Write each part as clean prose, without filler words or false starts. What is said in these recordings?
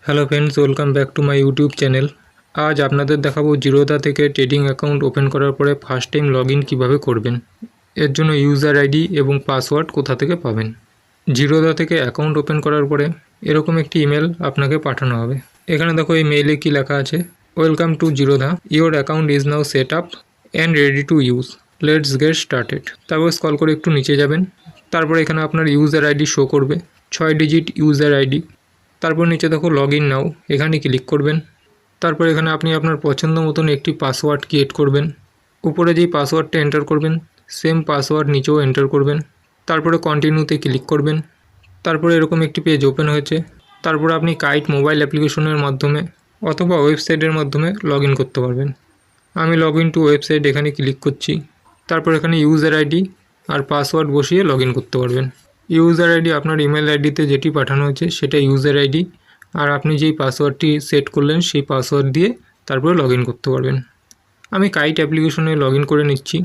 Hello friends, welcome back to my YouTube channel. আজ আপনাদের দেখাবো জিরোদা থেকে ট্রেডিং অ্যাকাউন্ট ওপেন করার পরে ফার্স্ট টাইম লগ ইন কীভাবে করবেন। এর জন্য ইউজার আইডি এবং পাসওয়ার্ড কোথা থেকে পাবেন। জিরোদা থেকে অ্যাকাউন্ট ওপেন করার পরে এরকম একটি ইমেল আপনাকে পাঠানো হবে। এখানে দেখো এই মেইলে কি লেখা আছে, welcome to Zerodha, your account is now set up and ready to use, let's get started. তারপর স্ক্রল করে একটু নিচে যাবেন, তারপর এখানে আপনার ইউজার আইডি শো করবে, 6 ডিজিট ইউজার আইডি। তারপর নিচে দেখো লগ ইন নাও, এখানে ক্লিক করবেন। তারপর এখানে আপনি আপনার পছন্দ মতন একটি পাসওয়ার্ড ক্রিয়েট করবেন। উপরে যেই পাসওয়ার্ডটা এন্টার করবেন সেম পাসওয়ার্ড নিচেও এন্টার করবেন। তারপরে কন্টিনিউতে ক্লিক করবেন। তারপরে এরকম একটি পেজ ওপেন হয়েছে। তারপরে আপনি কাইট মোবাইল অ্যাপ্লিকেশনের মাধ্যমে অথবা ওয়েবসাইটের মাধ্যমে লগ ইন করতে পারবেন। আমি লগ ইন টু ওয়েবসাইট এখানে ক্লিক করছি। তারপর এখানে ইউজার আইডি আর পাসওয়ার্ড বসিয়ে লগ ইন করতে পারবেন। ইউজার আইডি আপনার ইমেল আইডিতে যেটি পাঠানো হয়েছে সেটা ইউজার আইডি, আর আপনি যেই পাসওয়ার্ডটি সেট করলেন সেই পাসওয়ার্ড দিয়ে তারপরে লগ ইন করতে পারবেন। আমি কাইট অ্যাপ্লিকেশনে লগ ইন করে নিচ্ছি।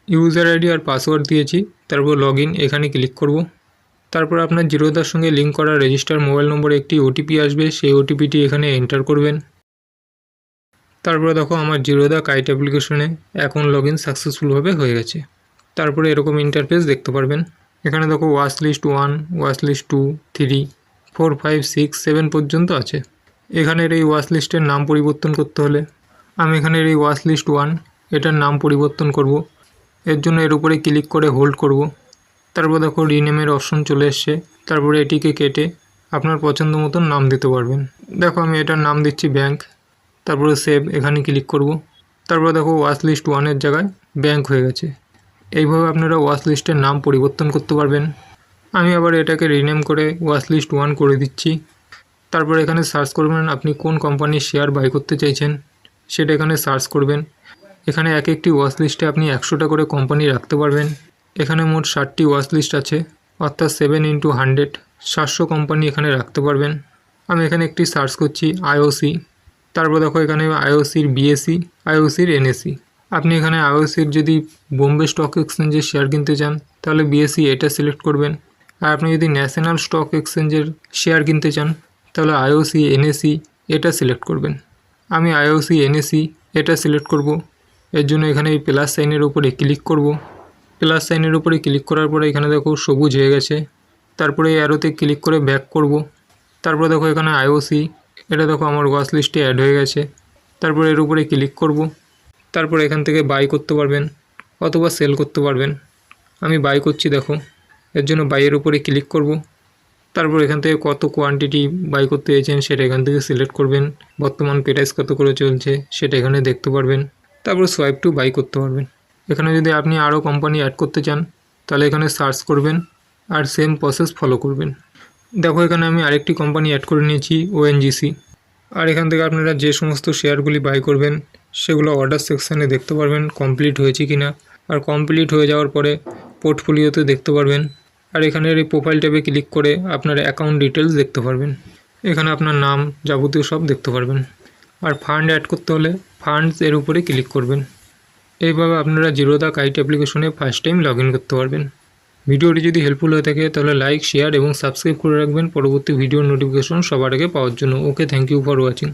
ইউজার আইডি আর পাসওয়ার্ড দিয়েছি, তারপর লগ ইন এখানে ক্লিক করব। তারপর আপনার জিরোদার সঙ্গে লিঙ্ক করা রেজিস্টার মোবাইল নম্বরে একটি ওটিপি আসবে, সেই ওটিপিটি এখানে এন্টার করবেন। তারপরে দেখো আমার জিরোদা কাইট অ্যাপ্লিকেশনে অ্যাকাউন্ট লগ ইন সাকসেসফুলভাবে হয়ে গেছে। তারপরে এরকম ইন্টারফেস দেখতে পারবেন। এখানে দেখো ওয়াচ লিস্ট 1, ওয়াচ লিস্ট 2, 3, 4, 5, 6, 7 পর্যন্ত আছে। এখানের এই ওয়াচ লিস্টের নাম পরিবর্তন করতে হলে আমি এখানের এই ওয়াচ লিস্ট 1 এটার নাম পরিবর্তন করব। এর জন্য এর উপরে ক্লিক করে হোল্ড করব। তারপর দেখো রিনেমের অপশন চলে এসছে। তারপরে এটিকে কেটে আপনার পছন্দ মতন নাম দিতে পারবেন। দেখো আমি এটার নাম দিচ্ছি ব্যাংক। তারপরে সেভ এখানে ক্লিক করব। তারপরে দেখো ওয়াচ লিস্ট 1-এর জায়গায় ব্যাংক হয়ে গেছে। এইভাবে আপনারা ওয়াচ লিস্টের নাম পরিবর্তন করতে পারবেন। আমি আবার এটাকে রিনেম করে ওয়াচ লিস্ট 1 করে দিচ্ছি। তারপর এখানে সার্চ করবেন আপনি কোন কোম্পানির শেয়ার বাই করতে চাইছেন সেটা এখানে সার্চ করবেন। এখানে এক একটি ওয়াচ লিস্টে আপনি 100টা করে কোম্পানি রাখতে পারবেন। এখানে মোট 60টি ওয়াচ লিস্ট আছে, অর্থাৎ 7 × 100 700 কোম্পানি এখানে রাখতে পারবেন। আমি এখানে একটি সার্চ করছি আইওসি। তারপর দেখো এখানে আইওসির বিএসসি, আইওসির এনএসসি। আপনি এখানে আইওসির যদি বোম্বে স্টক এক্সচেঞ্জের শেয়ার কিনতে চান তাহলে বিএসসি এটা সিলেক্ট করবেন। আর আপনি যদি ন্যাশনাল স্টক এক্সচেঞ্জের শেয়ার কিনতে চান তাহলে আইওসি এনএসসি এটা সিলেক্ট করবেন। আমি আইওসি এনএসসি এটা সিলেক্ট করব। এর জন্য এখানে এই প্লাস সাইনের উপরে ক্লিক করব। প্লাস সাইনের উপরে ক্লিক করার পরে এখানে দেখো সবুজ হয়ে গেছে। তারপরে এই অ্যারোতে ক্লিক করে ব্যাক করব। তারপরে দেখো এখানে আইওসি এটা দেখো আমার ওয়াচ লিস্টে অ্যাড হয়ে গেছে। তারপরে এর উপরে ক্লিক করব। তারপর এখান থেকে বাই করতে পারবেন অথবা সেল করতে পারবেন। আমি বাই করছি দেখো, এর জন্য বাইয়ের উপরে ক্লিক করব। তারপর এখান থেকে কত কোয়ান্টিটি বাই করতে চাইছেন সেটা এখান থেকে সিলেক্ট করবেন। বর্তমান প্রাইস কত করে চলছে সেটা এখানে দেখতে পারবেন। তারপর সোয়াইপ টু বাই করতে পারবেন। এখানে যদি আপনি আরও কোম্পানি অ্যাড করতে চান তাহলে এখানে সার্চ করবেন আর সেম প্রসেস ফলো করবেন। দেখো এখানে আমি আরেকটি কোম্পানি অ্যাড করে নিয়েছি, ওএনজিসি। আর এখান থেকে আপনারা যে সমস্ত শেয়ারগুলি বাই করবেন সেগুলো অর্ডার সেকশানে দেখতে পারবেন কমপ্লিট হয়েছে কি না। আর কমপ্লিট হয়ে যাওয়ার পরে পোর্টফোলিওতে দেখতে পারবেন। আর এখানের এই প্রোফাইল ট্যাবে ক্লিক করে আপনার অ্যাকাউন্ট ডিটেলস দেখতে পারবেন। এখানে আপনার নাম যাবতীয় সব দেখতে পারবেন। আর ফান্ড অ্যাড করতে হলে ফান্ডস এর উপরে ক্লিক করবেন। এইভাবে আপনারা জিরোদা কাইট অ্যাপ্লিকেশনে ফার্স্ট টাইম লগ ইন করতে পারবেন। ভিডিওটি যদি হেল্পফুল হয়ে থাকে তাহলে লাইক, শেয়ার এবং সাবস্ক্রাইব করে রাখবেন পরবর্তী ভিডিওর নোটিফিকেশন সবার আগে পাওয়ার জন্য। ওকে, থ্যাংক ইউ ফর ওয়াচিং।